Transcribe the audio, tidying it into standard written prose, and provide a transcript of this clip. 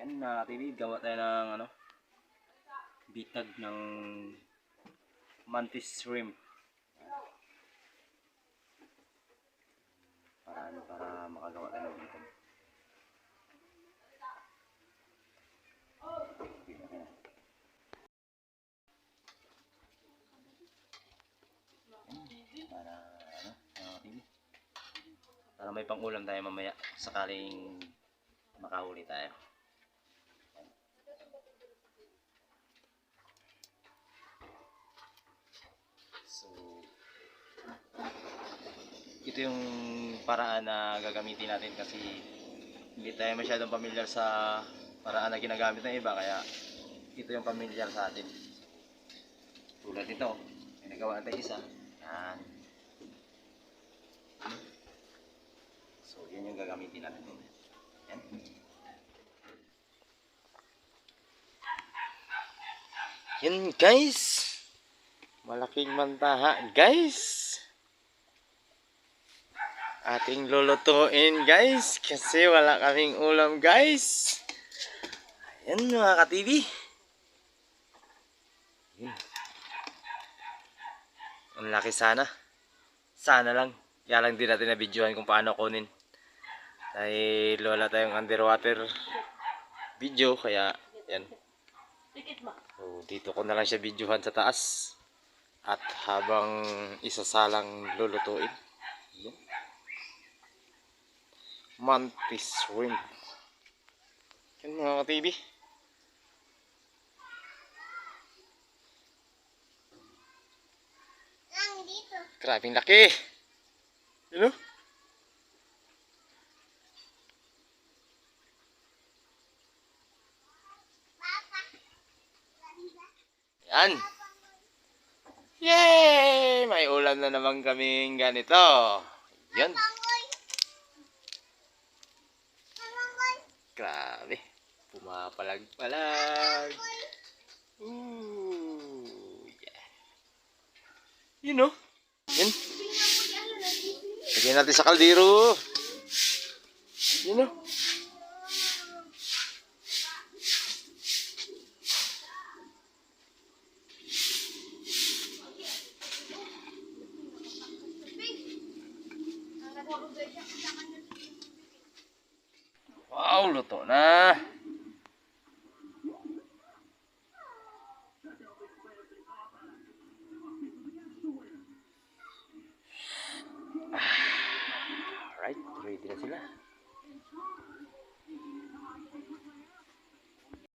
Yan mga TV, gawa tayo ng bitag ng mantis shrimp. Para makagawa tayo ng bitag. Para may pang-ulam tayo mamaya sakaling makahuli tayo. So, ito yung paraan na gagamitin natin kasi hindi tayo masyadong pamilyar sa paraan na ginagamit ng iba, kaya ito yung pamilyar sa atin. Tulad nito, may nagawa natin isa. Yan. So, yan yung gagamitin natin. Yan. Yan guys. Malaking mantaha guys. Ating lulutuin guys. Kasi wala kaming ulam guys. Ayan mga ka-TV. Ang laki sana. Sana lang. Kaya lang din natin na-videohan kung paano kunin. Dahil wala tayong underwater video. Kaya yan. So, dito ko na lang siya videohan sa taas. At habang isasalang lulutuin. Yan. Mantis shrimp. Yan mga ka-TV. Grabing laki. You know? Yan. Yay! May ulam na naman kaming ganito. Yan. Grabe. Pumapalag-palag. Ooh. Yeah. You know? Yan. Lagyan natin sa kaldero. You know? Wow, luto na. Alright, ready na sila.